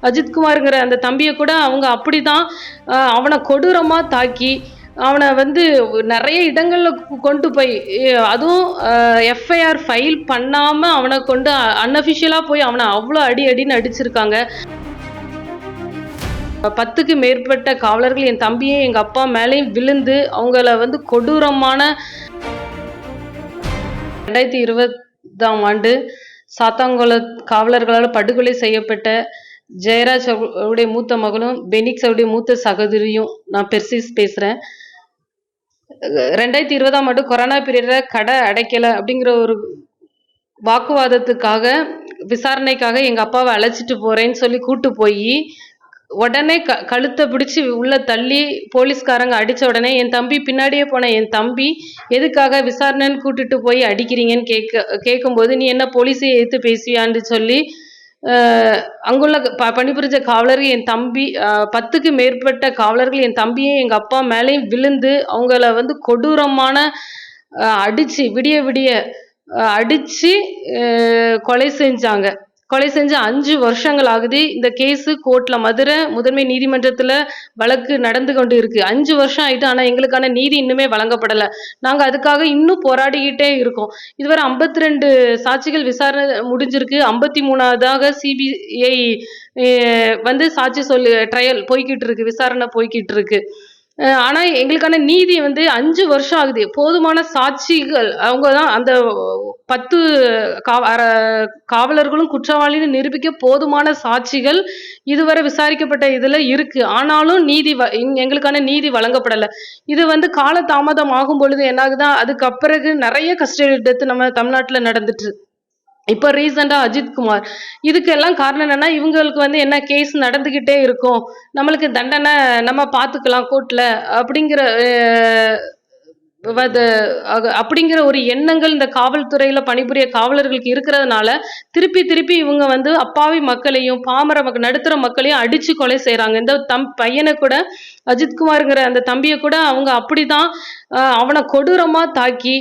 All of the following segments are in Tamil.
அஜித்குமார்ங்கிற அந்த தம்பியை கூட அவங்க அப்படிதான் அவனை கொடூரமா தாக்கி அவனை வந்து நிறைய இடங்கள்ல கொண்டு போய் அதுவும் எஃப்ஐஆர் ஃபைல் பண்ணாம அவனை கொண்டு அன்அஃபிஷியலா போய் அவனை அவ்வளோ அடின்னு அடிச்சிருக்காங்க. 10க்கு மேற்பட்ட காவலர்கள் என் தம்பியும் எங்க அப்பா மேலேயும் விழுந்து அவங்கள வந்து கொடூரமான 2020ஆம் ஆண்டு சாத்தான்குள காவலர்களால் படுகொலை செய்யப்பட்ட ஜெயராஜ் அவருடைய மூத்த மகனும் பெனிக்ஸ் அவருடைய மூத்த சகோதரியும் நான் பெர்சிஸ் பேசுறேன். 2020ஆம் ஆண்டு கொரோனா பீரியட்ல கடை அடைக்கல அப்படிங்கிற ஒரு வாக்குவாதத்துக்காக விசாரணைக்காக எங்க அப்பாவை அழைச்சிட்டு போறேன்னு சொல்லி கூட்டு போய் உடனே கழுத்தை பிடிச்சி உள்ள தள்ளி போலீஸ்காரங்க அடிச்ச உடனே என் தம்பி பின்னாடியே போன என் தம்பி எதுக்காக விசாரணைன்னு கூட்டிட்டு போய் அடிக்கிறீங்கன்னு கேட்கும்போது நீ என்ன போலீஸை எதிர்த்து பேசுவியான்னு சொல்லி அங்குள்ள பணிபுரிஞ்ச காவலர்கள் என் தம்பி 10க்கு மேற்பட்ட காவலர்கள் என் தம்பியும் எங்க அப்பா மேலேயும் விழுந்து அவங்கள வந்து கொடூரமான அடிச்சு விடிய அடிச்சு கொலை செஞ்சாங்க. கொலை செஞ்சு 5 வருஷங்கள் ஆகுது. இந்த கேஸு கோர்ட்ல மதுரை முதன்மை நீதிமன்றத்துல வழக்கு நடந்து கொண்டு இருக்கு. 5 வருஷம் ஆயிட்டு. ஆனா எங்களுக்கான நீதி இன்னுமே வழங்கப்படல. நாங்க அதுக்காக இன்னும் போராடிக்கிட்டே இருக்கோம். இதுவரை 52 சாட்சிகள் விசாரணை முடிஞ்சிருக்கு. 53ஆவதாக சிபிஐ வந்து சாட்சி சொல்லி ட்ரையல் போய்கிட்டு இருக்கு, விசாரணை போய்கிட்டு இருக்கு. ஆனா எங்களுக்கான நீதி வந்து 5 வருஷம் ஆகுது. போதுமான சாட்சிகள் அவங்க தான் அந்த 10 காவலர்களும் குற்றவாளின்னு நிரூபிக்க போதுமான சாட்சிகள் இதுவரை விசாரிக்கப்பட்ட இதுல இருக்கு. ஆனாலும் எங்களுக்கான நீதி வழங்கப்படல. இது வந்து கால தாமதம் ஆகும் பொழுது என்னாகுதான் அதுக்கு பிறகு நிறைய கஸ்டடி டெத் நம்ம தமிழ்நாட்டுல நடந்துட்டு. இப்போ ரீசெண்டா அஜித்குமார் இதுக்கெல்லாம் காரணம் என்னன்னா இவங்களுக்கு வந்து என்ன கேஸ் நடந்துகிட்டே இருக்கும், நம்மளுக்கு தண்டனை நம்ம பார்த்துக்கலாம் கோர்ட்ல அப்படிங்கிற ஒரு எண்ணங்கள் இந்த காவல்துறையில பணிபுரிய காவலர்களுக்கு இருக்கிறதுனால திருப்பி இவங்க வந்து அப்பாவி மக்களையும் பாமர நடுத்தர மக்களையும் அடிச்சு கொலை செய்யறாங்க. இந்த பையனை கூட அஜித்குமார்ங்கிற அந்த தம்பியை கூட அவங்க அப்படிதான் அவனை கொடூரமா தாக்கி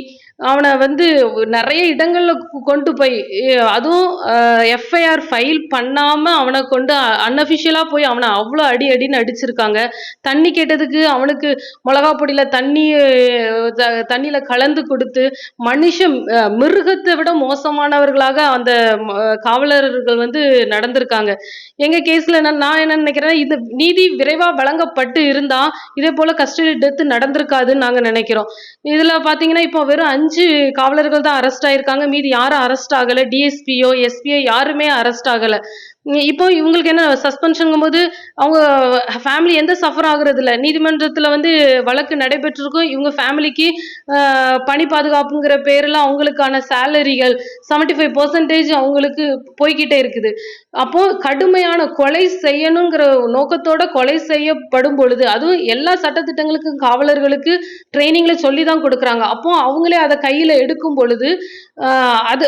அவனை வந்து நிறைய இடங்கள்ல கொண்டு போய் அதுவும் எஃப்ஐஆர் ஃபைல் பண்ணாம அவனை கொண்டு அன்அஃபிஷியலா போய் அவனை அவ்வளோ அடின்னு அடிச்சிருக்காங்க. தண்ணி கேட்டதுக்கு அவனுக்கு மிளகா பொடியில தண்ணியில கலந்து கொடுத்து மிருகத்தை விட மோசமானவர்களாக அந்த காவலர்கள் வந்து நடந்திருக்காங்க. எங்க கேஸ்ல நான் என்ன நினைக்கிறேன், இது நீதி விரைவா வழங்கப்பட்டு இருந்தா இதே போல கஸ்டடி டெத் நடந்திருக்காதுன்னு நாங்க நினைக்கிறோம். இதுல பாத்தீங்கன்னா இப்போ வெறும் 5 காவலர்கள் தான் அரெஸ்ட் ஆயிருக்காங்க. மீதி யாரும் அரெஸ்ட் ஆகல. டிஎஸ்பியோ எஸ்பியோ யாருமே அரெஸ்ட் ஆகல. இப்போ இவங்களுக்கு என்ன சஸ்பென்ஷன் போது அவங்க ஃபேமிலி எந்த சஃபர் ஆகுறது இல்லை. நீதிமன்றத்துல வந்து வழக்கு நடைபெற்றிருக்கும். இவங்க ஃபேமிலிக்கு பணி பாதுகாப்புங்கிற பேர்ல அவங்களுக்கான சேலரிகள் 75% அவங்களுக்கு போய்கிட்டே இருக்குது. அப்போ கடுமையான கொலை செய்யணுங்கிற நோக்கத்தோட கொலை செய்யப்படும் பொழுது அதுவும் எல்லா சட்டத்திட்டங்களுக்கும் காவலர்களுக்கு ட்ரைனிங்ல சொல்லிதான் கொடுக்குறாங்க. அப்போ அவங்களே அதை கையில எடுக்கும் பொழுது அது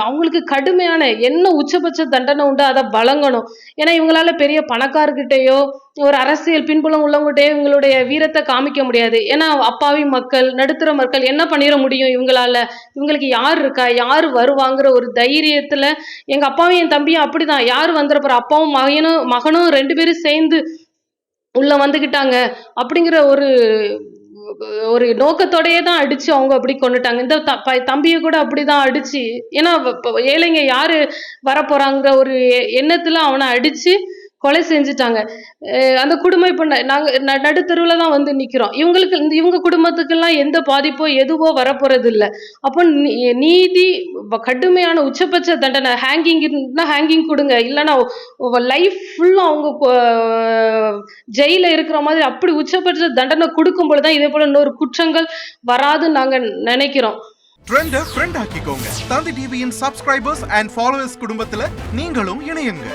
அவங்களுக்கு கடுமையான என்ன உச்சபட்ச தண்டனை உண்டு அதை வழங்கணும். ஏன்னா இவங்களால பெரிய பணக்காரர்கிட்டயோ ஒரு அரசியல் பின்புலம் உள்ளவங்ககிட்டயோ இவங்களுடைய வீரத்தை காமிக்க முடியாது. ஏன்னா அப்பாவி மக்கள் நடுத்தர மக்கள் என்ன பண்ணிட முடியும் இவங்களால? இவங்களுக்கு யார் இருக்கா, யாரு வருவாங்கிற ஒரு தைரியத்துல எங்க அப்பாவும் என் தம்பியும் அப்படிதான். யாரு வந்துடுற அப்பாவும் மகனும் 2 பேரும் சேர்ந்து உள்ள வந்துகிட்டாங்க அப்படிங்கிற ஒரு நோக்கத்தோடயே தான் அடிச்சு அவங்க அப்படி கொண்டுட்டாங்க. இந்த தம்பியை கூட அப்படிதான் அடிச்சு, ஏன்னா ஏழைங்க யாரு வரப்போறாங்கிற ஒரு எண்ணத்துல அவனை அடிச்சு கொலை செஞ்சுட்டாங்க. அந்த குடும்பம் இப்ப நாங்க நடுத்தருவுல தான் வந்து நிக்கிறோம். இவங்க குடும்பத்துக்கெல்லாம் எந்த பாதிப்போ எதுவோ வரப்போறது இல்லை. அப்போ நீதி கடுமையான உச்சபட்ச தண்டனை ஹேங்கிங் கொடுங்க, இல்லைன்னா லைஃப் ஃபுல்லா அவங்க ஜெயில இருக்கிற மாதிரி அப்படி உச்சபட்ச தண்டனை கொடுக்கும் பொழுதுதான் இதே போல இன்னொரு குற்றங்கள் வராதுன்னு நாங்க நினைக்கிறோம். ட்ரெண்ட ஃப்ரெண்ட் ஆக்கிக்கோங்க. தந்தி டிவியின் சப்ஸ்கிரைபர்ஸ் அண்ட் ஃபாலோவர்ஸ் குடும்பத்துல நீங்களும் இணையுங்க.